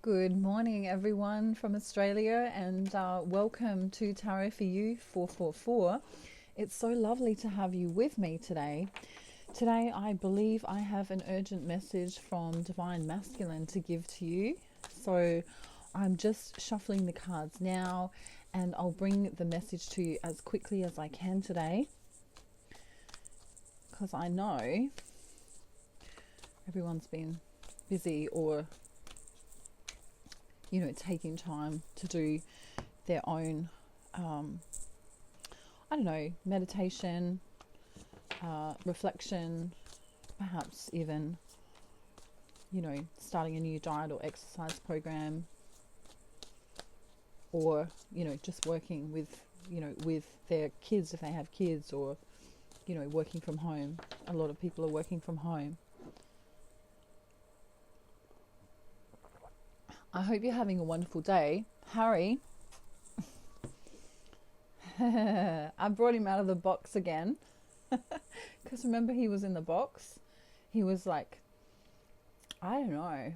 Good morning, everyone from Australia, and welcome to Tarot for You 444. It's so lovely to have you with me today. Today, I believe I have an urgent message from Divine Masculine to give to you. So I'm just shuffling the cards now, and I'll bring the message to you as quickly as I can today, because I know everyone's been busy or taking time to do their own, meditation, reflection, perhaps even, starting a new diet or exercise program, or, just working with their kids if they have kids, or, working from home. A lot of people are working from home. I hope you're having a wonderful day. Harry, I brought him out of the box again. Because remember, he was in the box. He was like, I don't know.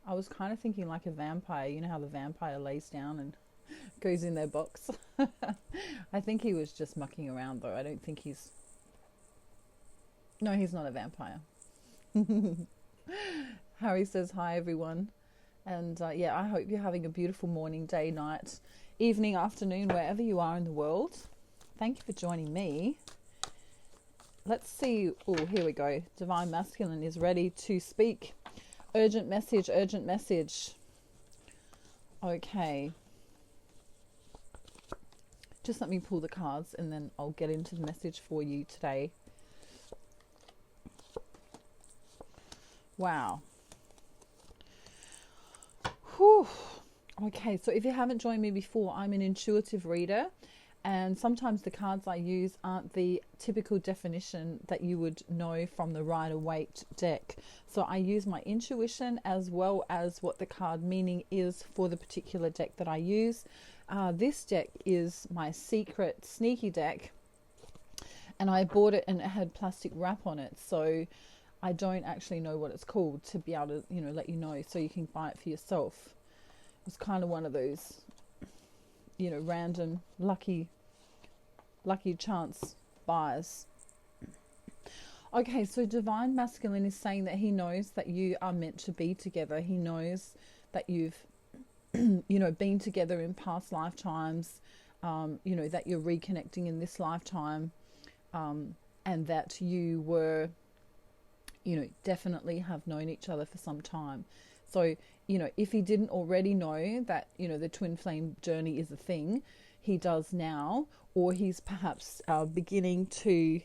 I was kind of thinking like a vampire. You know how the vampire lays down and goes in their box? I think he was just mucking around though. I don't think he's... No, he's not a vampire. Harry says, hi everyone. And I hope you're having a beautiful morning, day, night, evening, afternoon, wherever you are in the world. Thank you for joining me. Let's see. Oh, here we go. Divine Masculine is ready to speak. Urgent message, urgent message. Okay. Just let me pull the cards and then I'll get into the message for you today. Wow. Whew. Okay, so if you haven't joined me before, I'm an intuitive reader, and sometimes the cards I use aren't the typical definition that you would know from the Rider-Waite deck. So I use my intuition as well as what the card meaning is for the particular deck that I use. This deck is my secret sneaky deck, and I bought it and it had plastic wrap on it, so I don't actually know what it's called to be able to, let you know so you can buy it for yourself. It's kind of one of those, random lucky chance buys. Okay, so Divine Masculine is saying that he knows that you are meant to be together. He knows that you've, been together in past lifetimes, that you're reconnecting in this lifetime, and that you were, definitely have known each other for some time. So, if he didn't already know that, the twin flame journey is a thing, he does now, or he's perhaps beginning to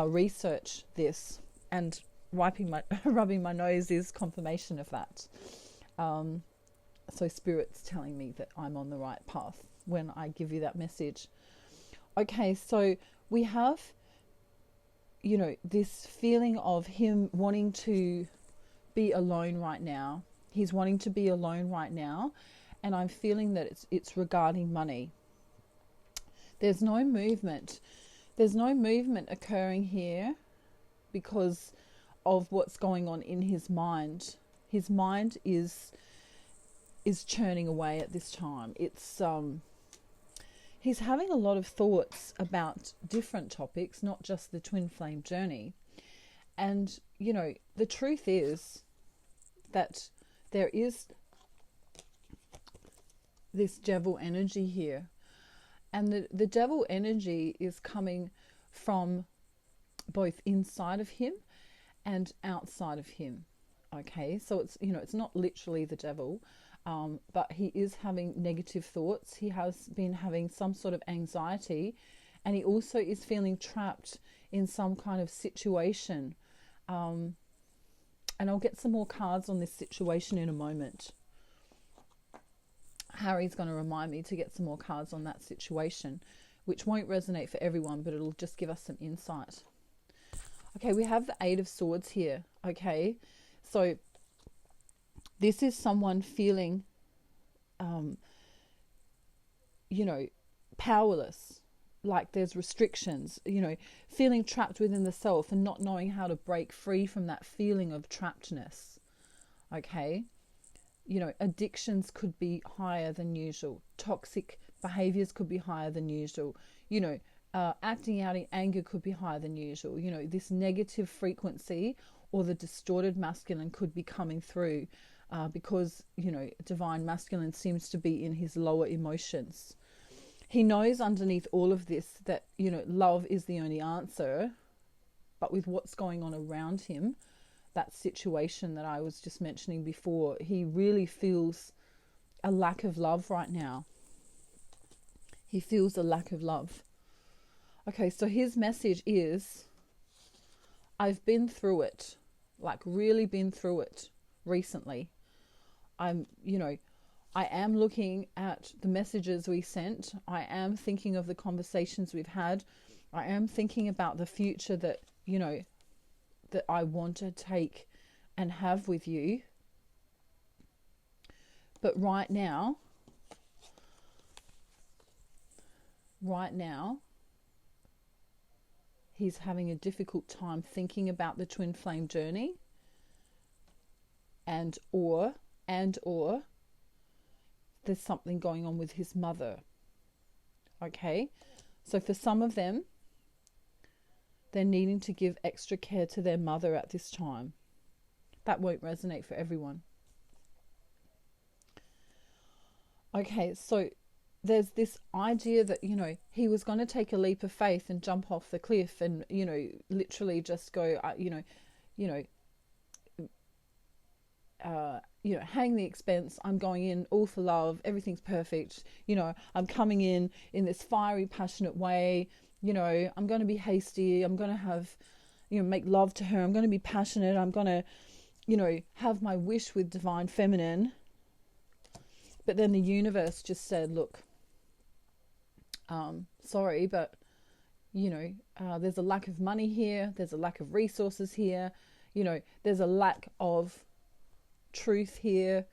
research this, and rubbing my nose is confirmation of that. So Spirit's telling me that I'm on the right path when I give you that message. Okay, so we have, this feeling of him wanting to be alone right now. He's wanting to be alone right now, and I'm feeling that it's regarding money. There's no movement. There's no movement occurring here because of what's going on in his mind. His mind is churning away at this time. It's he's having a lot of thoughts about different topics, not just the twin flame journey. And, the truth is that there is this devil energy here. And the devil energy is coming from both inside of him and outside of him. Okay, so it's not literally the devil, but he is having negative thoughts. He has been having some sort of anxiety, and he also is feeling trapped in some kind of situation. And I'll get some more cards on this situation in a moment. Harry's going to remind me to get some more cards on that situation, which won't resonate for everyone, but it'll just give us some insight. Okay, we have the Eight of Swords here. Okay, so this is someone feeling, powerless. Like there's restrictions, feeling trapped within the self and not knowing how to break free from that feeling of trappedness. Okay, addictions could be higher than usual. Toxic behaviors could be higher than usual. Acting out in anger could be higher than usual. This negative frequency or the distorted masculine could be coming through because, divine masculine seems to be in his lower emotions. He knows underneath all of this that, love is the only answer. But with what's going on around him, that situation that I was just mentioning before, he really feels a lack of love right now. He feels a lack of love. Okay, so his message is, I've been through it, like really been through it recently. I am looking at the messages we sent. I am thinking of the conversations we've had. I am thinking about the future that, that I want to take and have with you. But right now, he's having a difficult time thinking about the twin flame journey and or there's something going on with his mother. Okay? So for some of them, they're needing to give extra care to their mother at this time. That won't resonate for everyone. Okay, so there's this idea that, he was going to take a leap of faith and jump off the cliff and, literally just go, hang the expense. I'm going in all for love. Everything's perfect. I'm coming in this fiery, passionate way. I'm going to be hasty. I'm going to have, make love to her. I'm going to be passionate. I'm going to, have my wish with divine feminine. But then the universe just said, look, sorry, but, there's a lack of money here. There's a lack of resources here. There's a lack of truth here.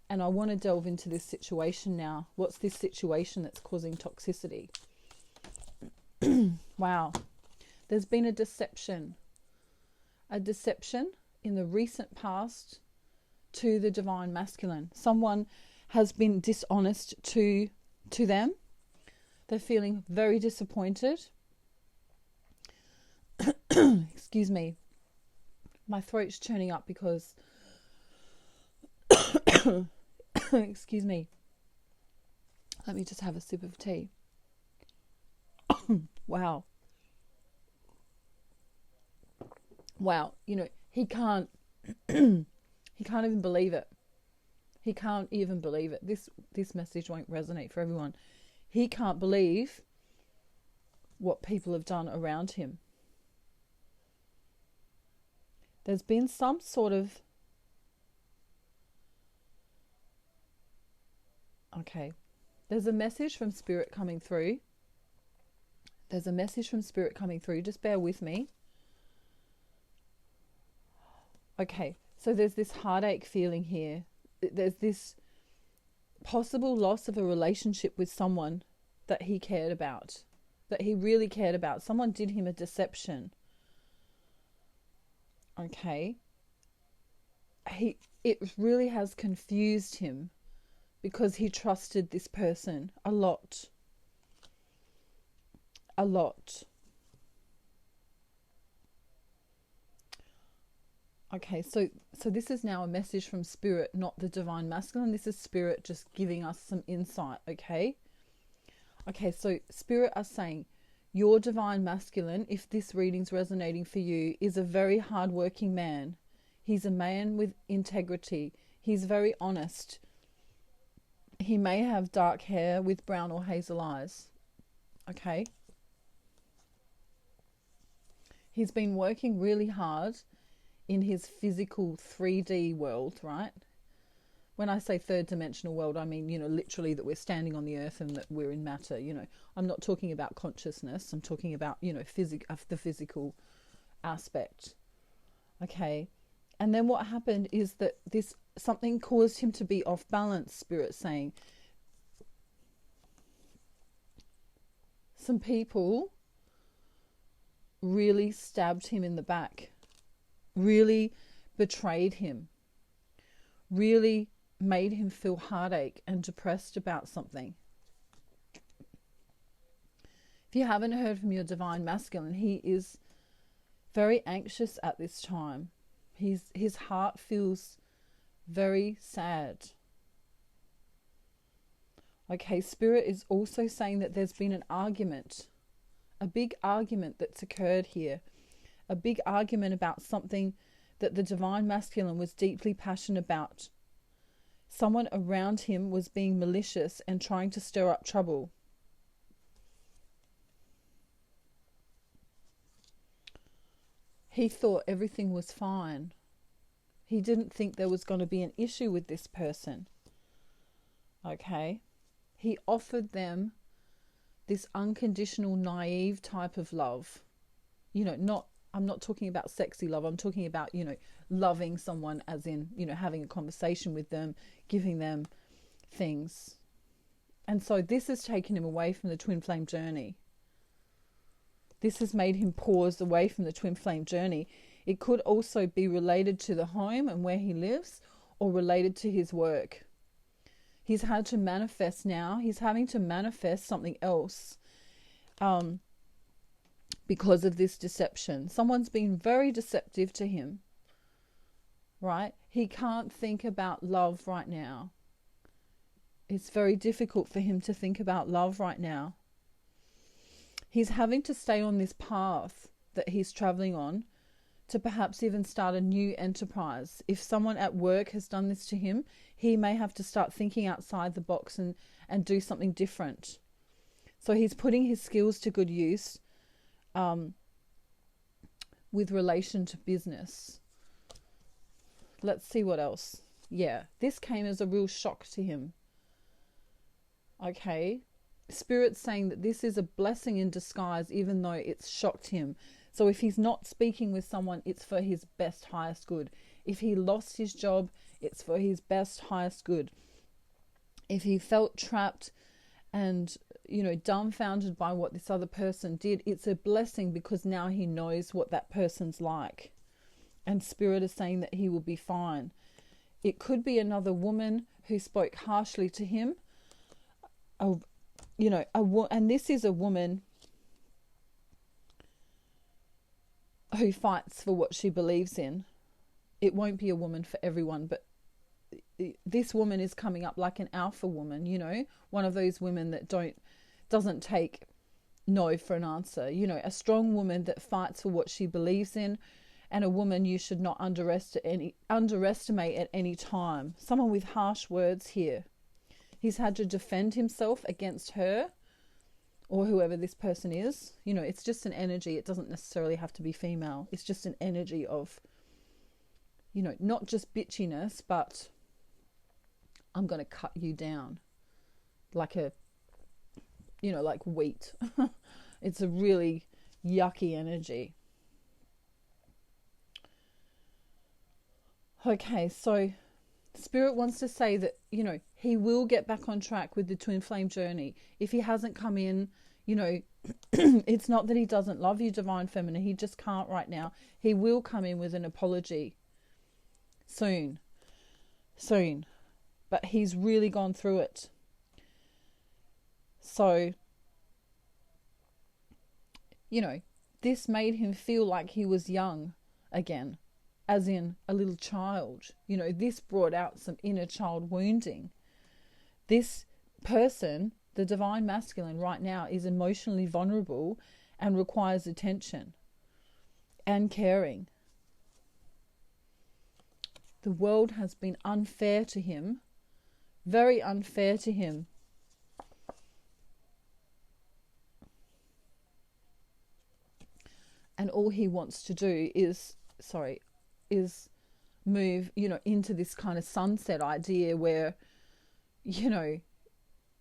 And I want to delve into this situation now. What's this situation that's causing toxicity? Wow. There's been a deception in the recent past to the divine masculine. Someone has been dishonest to them. They're feeling very disappointed. Excuse me. My throat's churning up because excuse me. Let me just have a sip of tea. Wow. He can't even believe it. He can't even believe it. This message won't resonate for everyone. He can't believe what people have done around him. There's been some sort of... Okay. There's a message from Spirit coming through. Just bear with me. Okay. So there's this heartache feeling here. There's this possible loss of a relationship with someone that he cared about, that he really cared about. Someone did him a deception. Okay. It really has confused him because he trusted this person a lot. Okay, so this is now a message from Spirit, not the divine masculine. This is Spirit just giving us some insight, okay? Okay, so Spirit are saying, your divine masculine, if this reading's resonating for you, is a very hardworking man. He's a man with integrity. He's very honest. He may have dark hair with brown or hazel eyes, okay? He's been working really hard in his physical 3D world, right? When I say third dimensional world, I mean, literally that we're standing on the earth and that we're in matter, I'm not talking about consciousness. I'm talking about, the physical aspect. Okay. And then what happened is that something caused him to be off balance, Spirit saying. Some people really stabbed him in the back, really betrayed him, really made him feel heartache and depressed about something. If you haven't heard from your divine masculine, he is very anxious at this time. His heart feels very sad. Okay, Spirit is also saying that there's been an argument, a big argument that's occurred here, a big argument about something that the divine masculine was deeply passionate about. Someone around him was being malicious and trying to stir up trouble. He thought everything was fine. He didn't think there was going to be an issue with this person. Okay? He offered them this unconditional, naive type of love. You know, I'm not talking about sexy love. I'm talking about, you know, loving someone as in, you know, having a conversation with them, giving them things. And so this has taken him away from the twin flame journey. This has made him pause away from the twin flame journey. It could also be related to the home and where he lives, or related to his work. He's had to manifest now. He's having to manifest something else because of this deception. Someone's been very deceptive to him, right? He can't think about love right now. It's very difficult for him to think about love right now. He's having to stay on this path that he's traveling on to perhaps even start a new enterprise. If someone at work has done this to him, he may have to start thinking outside the box and do something different. So he's putting his skills to good use with relation to business. Let's see what else. Yeah, this came as a real shock to him. Okay. Spirit's saying that this is a blessing in disguise, even though it's shocked him. So if he's not speaking with someone, it's for his best, highest good. If he lost his job, it's for his best, highest good. If he felt trapped and, you know, dumbfounded by what this other person did, it's a blessing because now he knows what that person's like. And Spirit is saying that he will be fine. It could be another woman who spoke harshly to him. And this is a woman who fights for what she believes in. It won't be a woman for everyone, but this woman is coming up like an alpha woman, you know, one of those women that doesn't take no for an answer, you know, a strong woman that fights for what she believes in, and a woman you should not underestimate at any time. Someone with harsh words here. He's had to defend himself against her or whoever this person is. You know, it's just an energy. It doesn't necessarily have to be female. It's just an energy of, you know, not just bitchiness, but I'm going to cut you down like like wheat. It's a really yucky energy. Okay, so Spirit wants to say that, you know, he will get back on track with the twin flame journey. If he hasn't come in, you know, it's not that he doesn't love you, Divine Feminine. He just can't right now. He will come in with an apology soon. But he's really gone through it. So, you know, this made him feel like he was young again, as in a little child. You know, this brought out some inner child wounding. This person, the Divine Masculine right now, is emotionally vulnerable and requires attention and caring. The world has been unfair to him, very unfair to him. And all he wants to do is move, you know, into this kind of sunset idea where, you know,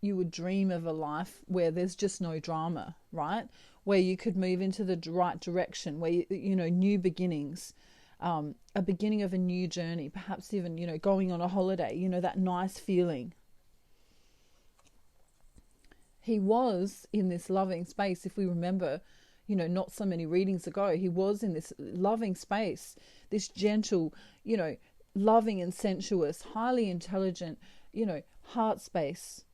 you would dream of a life where there's just no drama, right? Where you could move into the right direction, where, you know, new beginnings, a beginning of a new journey, perhaps even, you know, going on a holiday, you know, that nice feeling. He was in this loving space, if we remember, you know, not so many readings ago, he was in this loving space, this gentle, you know, loving and sensuous, highly intelligent, heart space.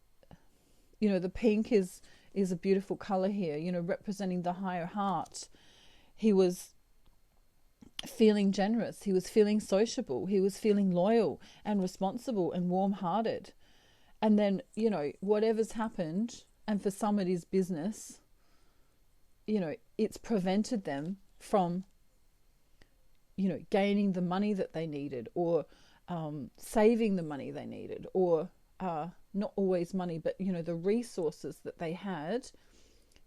The pink is a beautiful color here, representing the higher heart. He was feeling generous. He was feeling sociable. He was feeling loyal and responsible and warm-hearted. And then, whatever's happened, and for some it is business, it's prevented them from, gaining the money that they needed, or saving the money they needed, or not always money, but, the resources that they had,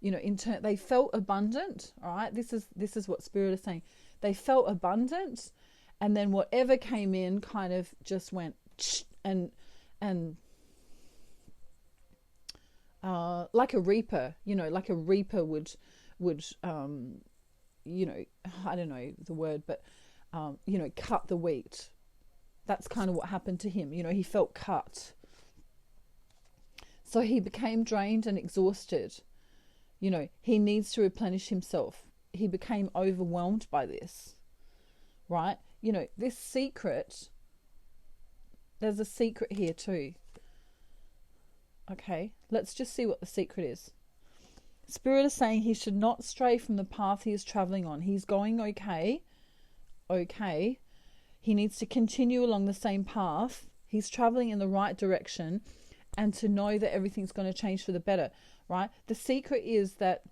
they felt abundant. All right. This is what Spirit is saying. They felt abundant, and then whatever came in kind of just went and like a reaper, like a reaper would I don't know the word, but cut the wheat. That's kind of what happened to him. He felt cut. So he became drained and exhausted. He needs to replenish himself. He became overwhelmed by this, right? This secret, there's a secret here too. Okay, let's just see what the secret is. Spirit is saying he should not stray from the path he is traveling on. He's going okay. Okay. He needs to continue along the same path. He's traveling in the right direction, and to know that everything's going to change for the better, right? The secret is that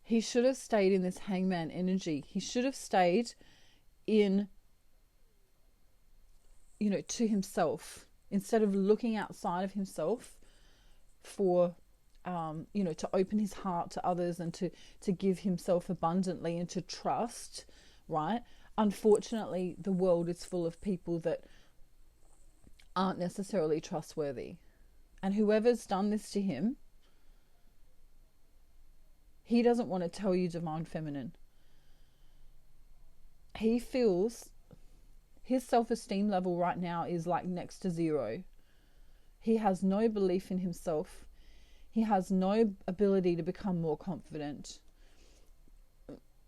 he should have stayed in this hangman energy. He should have stayed in, to himself, instead of looking outside of himself for, to open his heart to others, and to give himself abundantly, and to trust, right? Unfortunately, the world is full of people that aren't necessarily trustworthy. And whoever's done this to him, he doesn't want to tell you, Divine Feminine. He feels his self-esteem level right now is like next to zero. He has no belief in himself. He has no ability to become more confident.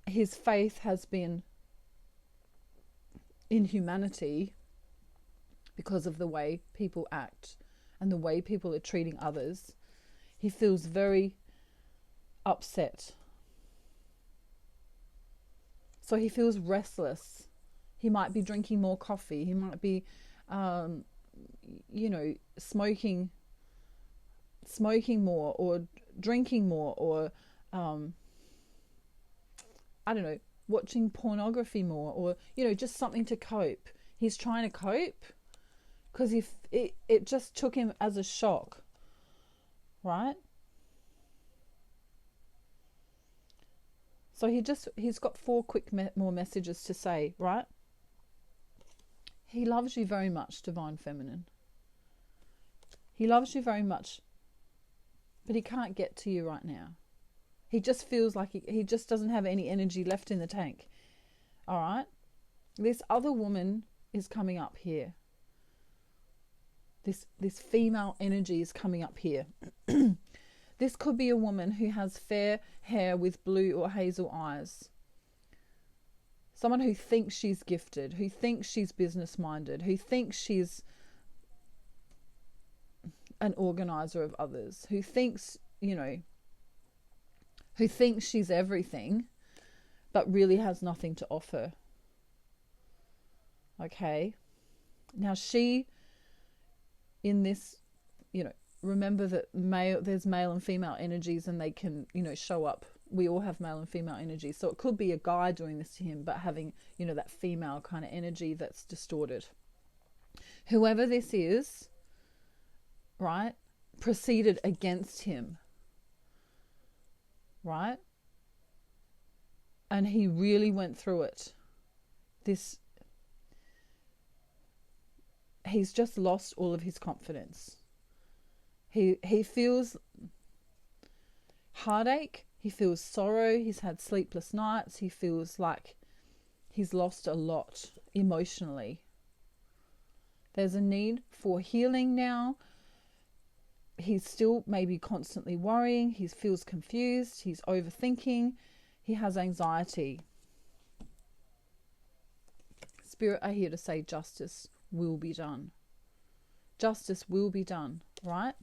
His faith has been in humanity because of the way people act and the way people are treating others. He feels very upset. So he feels restless. He might be drinking more coffee. He might be, smoking more, or drinking more, or, watching pornography more, or, just something to cope. He's trying to cope because it just took him as a shock, right? So he's got 4 quick more messages to say, right? He loves you very much, Divine Feminine. He loves you very much, but he can't get to you right now. He just feels like he just doesn't have any energy left in the tank. All right? This other woman is coming up here. This female energy is coming up here. This could be a woman who has fair hair with blue or hazel eyes. Someone who thinks she's gifted, who thinks she's business-minded, who thinks she's an organizer of others, who thinks, who thinks she's everything, but really has nothing to offer. Okay? Now she, in this, remember that there's male and female energies, and they can, show up. We all have male and female energy. So it could be a guy doing this to him, but having, that female kind of energy that's distorted. Whoever this is, right, proceeded against him, right? And he really went through it. He's just lost all of his confidence. He feels heartache. He feels sorrow. He's had sleepless nights. He feels like he's lost a lot emotionally. There's a need for healing now. He's still maybe constantly worrying. He feels confused. He's overthinking. He has anxiety. Spirit are here to say justice will be done. Justice will be done, right?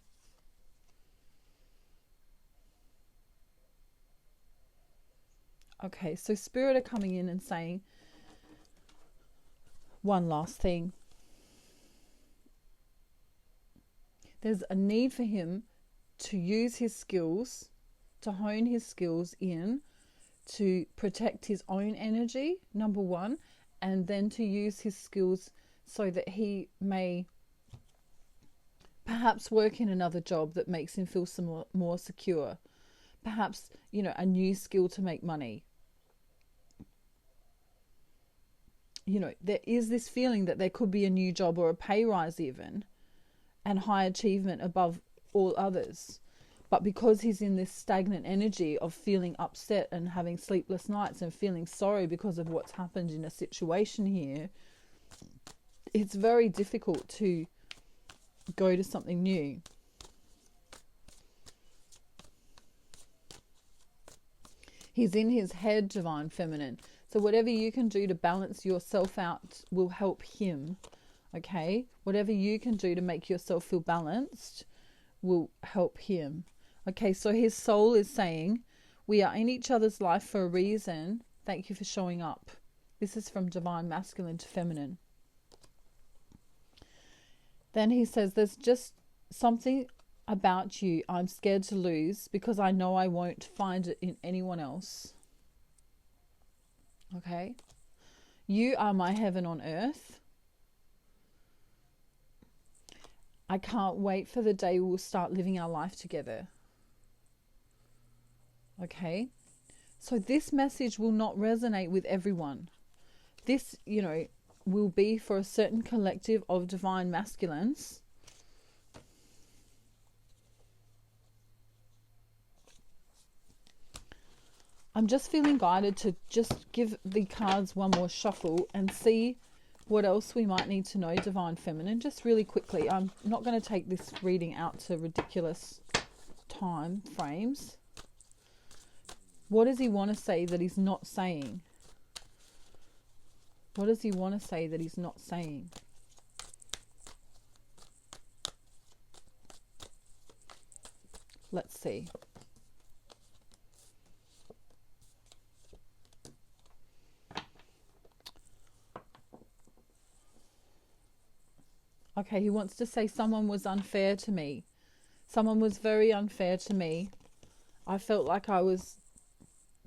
Okay, so Spirit are coming in and saying one last thing. There's a need for him to use his skills, to hone his skills in, to protect his own energy, number one, and then to use his skills so that he may perhaps work in another job that makes him feel some more secure. Perhaps, a new skill to make money. There is this feeling that there could be a new job or a pay rise even, and high achievement above all others. But because he's in this stagnant energy of feeling upset and having sleepless nights and feeling sorry because of what's happened in a situation here, it's very difficult to go to something new. He's in his head, Divine Feminine. So whatever you can do to balance yourself out will help him, okay? Whatever you can do to make yourself feel balanced will help him. Okay, so his soul is saying, we are in each other's life for a reason. Thank you for showing up. This is from Divine Masculine to Feminine. Then he says, there's just something about you I'm scared to lose because I know I won't find it in anyone else. Okay? You are my heaven on earth. I can't wait for the day we'll start living our life together. Okay? So this message will not resonate with everyone. This, will be for a certain collective of divine masculines. I'm just feeling guided to just give the cards one more shuffle and see what else we might need to know, Divine Feminine. Just really quickly. I'm not going to take this reading out to ridiculous time frames. What does he want to say that he's not saying? What does he want to say that he's not saying? Let's see. Okay, he wants to say someone was unfair to me. Someone was very unfair to me. I felt like I was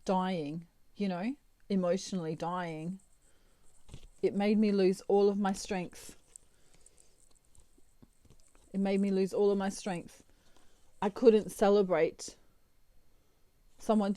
dying, emotionally dying. It made me lose all of my strength. It made me lose all of my strength. I couldn't celebrate. Someone